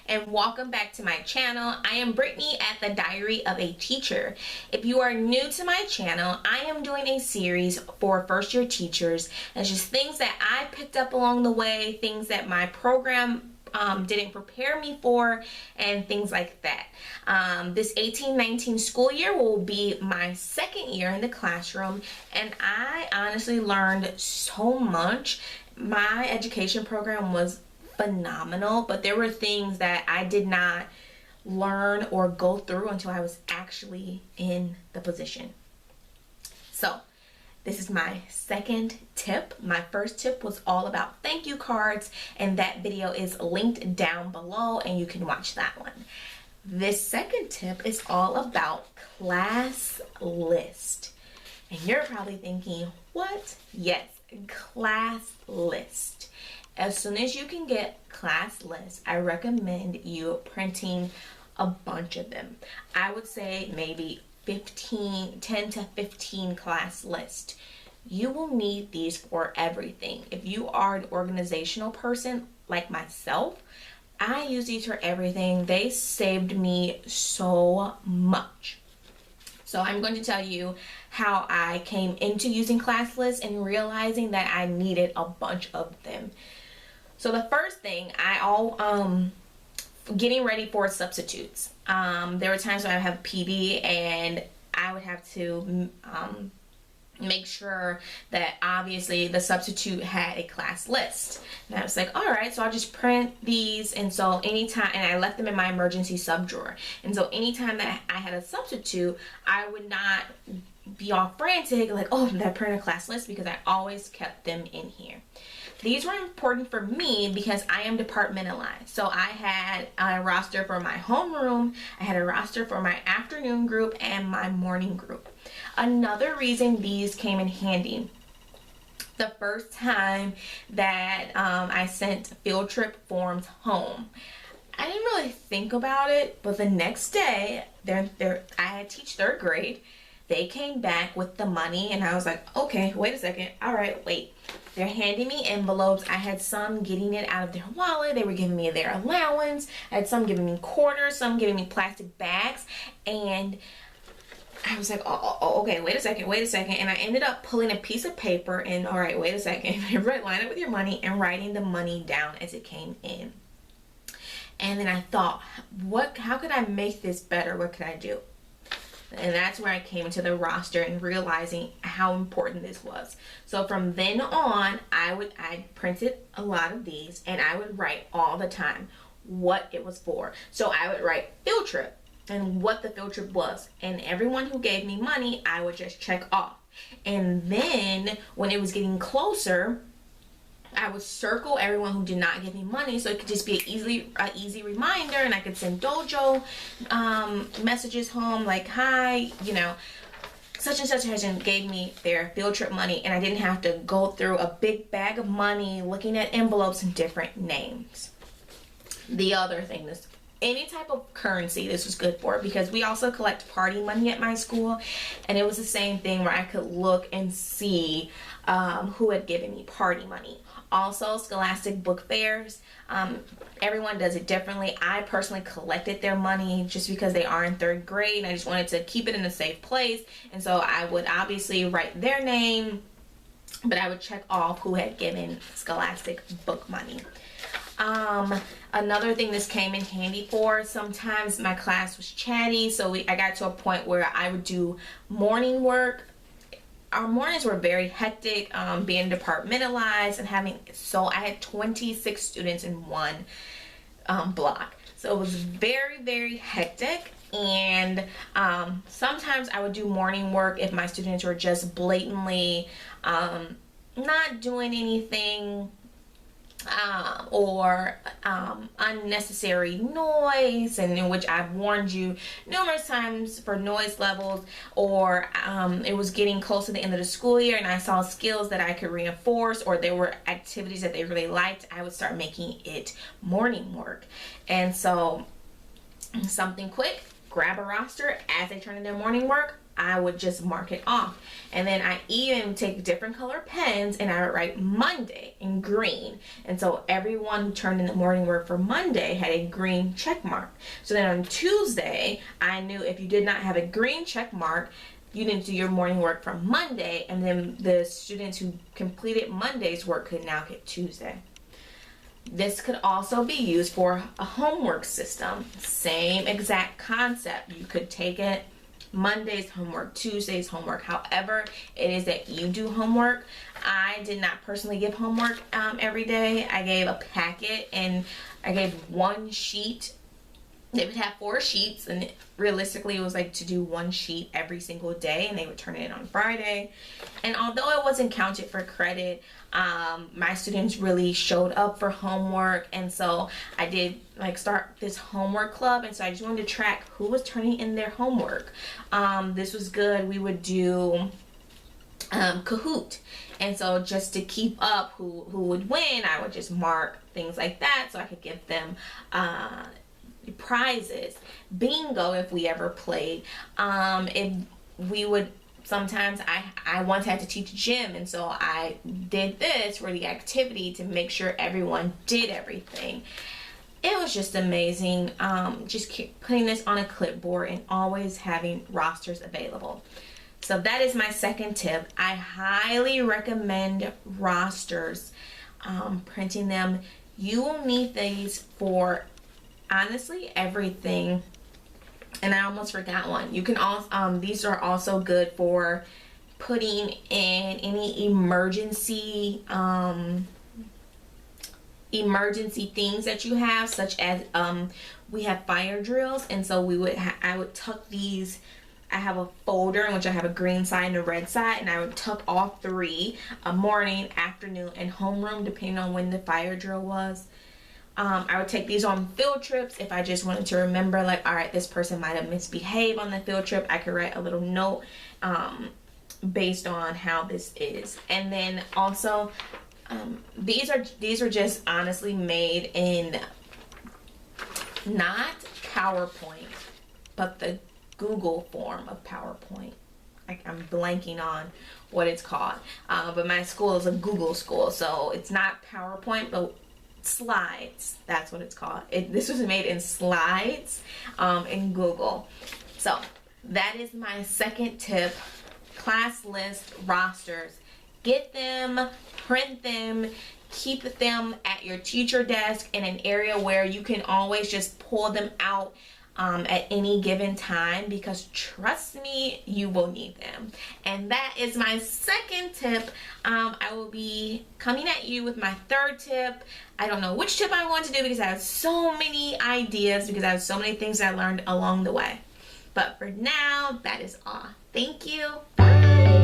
and welcome back to my channel. I am Brittany at the Diary of a Teacher. If you are new to my channel, I am doing a series for first year teachers. It's just things that I picked up along the way, things that my program didn't prepare me for, and things like that. This 18-19 school year will be my second year in the classroom, and I honestly learned so much. My education program was phenomenal, but there were things that I did not learn or go through until I was actually in the position. So this is my second tip. My first tip was all about thank you cards, and that video is linked down below and you can watch that one. This second tip is all about class list. And you're probably thinking, what? Yes, class list. As soon as you can get class lists, I recommend you printing a bunch of them. I would say maybe 10 to 15 class lists. You will need these for everything. If you are an organizational person like myself, I use these for everything. They saved me so much. So I'm going to tell you how I came into using class lists and realizing that I needed a bunch of them. So the first thing, getting ready for substitutes. There were times when I have PD and I would have to make sure that obviously the substitute had a class list. And I was like, all right, so I'll just print these. And so anytime, and I left them in my emergency sub drawer. And so anytime that I had a substitute, I would not be all frantic like, oh, did I print a class list? Because I always kept them in here. These were important for me because I am departmentalized. So I had a roster for my homeroom, I had a roster for my afternoon group and my morning group. Another reason these came in handy, the first time that I sent field trip forms home, I didn't really think about it, but the next day, I had to teach third grade. They came back with the money and I was like, okay, wait a second. All right, wait. They're handing me envelopes. I had some getting it out of their wallet. They were giving me their allowance. I had some giving me quarters, some giving me plastic bags. And I was like, oh, okay, wait a second. And I ended up pulling a piece of paper and, all right, wait a second. Line it with your money and writing the money down as it came in. And then I thought, how could I make this better? What could I do? And that's where I came into the roster and realizing how important this was. So from then on, I printed a lot of these and I would write all the time what it was for. So I would write field trip and what the field trip was. And everyone who gave me money, I would just check off. And then when it was getting closer, I would circle everyone who did not give me money so it could just be an easy reminder, and I could send dojo messages home like, hi, you know, such and such person gave me their field trip money, and I didn't have to go through a big bag of money looking at envelopes and different names. The other thing, any type of currency this was good for, because we also collect party money at my school, and it was the same thing where I could look and see who had given me party money. Also, Scholastic book fairs, everyone does it differently. I personally collected their money just because they are in third grade and I just wanted to keep it in a safe place, and so I would obviously write their name, but I would check off who had given Scholastic book money. Another thing this came in handy for, sometimes my class was chatty, so I got to a point where I would do morning work. Our mornings were very hectic, being departmentalized and I had 26 students in one block. So it was very, very hectic. And sometimes I would do morning work if my students were just blatantly not doing anything, or unnecessary noise, and in which I've warned you numerous times for noise levels, or it was getting close to the end of the school year and I saw skills that I could reinforce, or there were activities that they really liked, I would start making it morning work. And so something quick, grab a roster as they turn in their morning work, I would just mark it off. And then I even take different color pens and I would write Monday in green. And so everyone who turned in the morning work for Monday had a green check mark. So then on Tuesday, I knew if you did not have a green check mark, you didn't do your morning work for Monday, and then the students who completed Monday's work could now get Tuesday. This could also be used for a homework system. Same exact concept. You could take it Monday's homework, Tuesday's homework, however it is that you do homework. I did not personally give homework every day. I gave a packet and I gave one sheet. They would have 4 sheets, and realistically it was like to do 1 sheet every single day, and they would turn it in on Friday. And although it wasn't counted for credit, my students really showed up for homework, and so I did like start this homework club, and so I just wanted to track who was turning in their homework. This was good. We would do Kahoot, and so just to keep up who would win, I would just mark things like that so I could give them prizes. Bingo, if we ever played. If we would sometimes I once had to teach gym, and so I did this for the activity to make sure everyone did everything. It was just amazing. Just keep putting this on a clipboard and always having rosters available. So that is my second tip. I highly recommend rosters, printing them. You will need these for honestly everything. And I almost forgot one. You can also these are also good for putting in any emergency things that you have, such as we have fire drills, and so I would tuck these. I have a folder in which I have a green side and a red side, and I would tuck all 3, morning, afternoon, and homeroom, depending on when the fire drill was. I would take these on field trips if I just wanted to remember, like, all right, this person might have misbehaved on the field trip. I could write a little note based on how this is. And then also, these are just honestly made in not PowerPoint, but the Google form of PowerPoint. I'm blanking on what it's called, but my school is a Google school, so it's not PowerPoint, but slides. That's what it's called. This was made in slides in Google. So that is my second tip. Class list rosters. Get them, print them, keep them at your teacher desk in an area where you can always just pull them out at any given time, because trust me, you will need them. And that is my second tip. I will be coming at you with my third tip. I don't know which tip I want to do because I have so many ideas, because I have so many things I learned along the way. But for now, that is all. Thank you. Bye.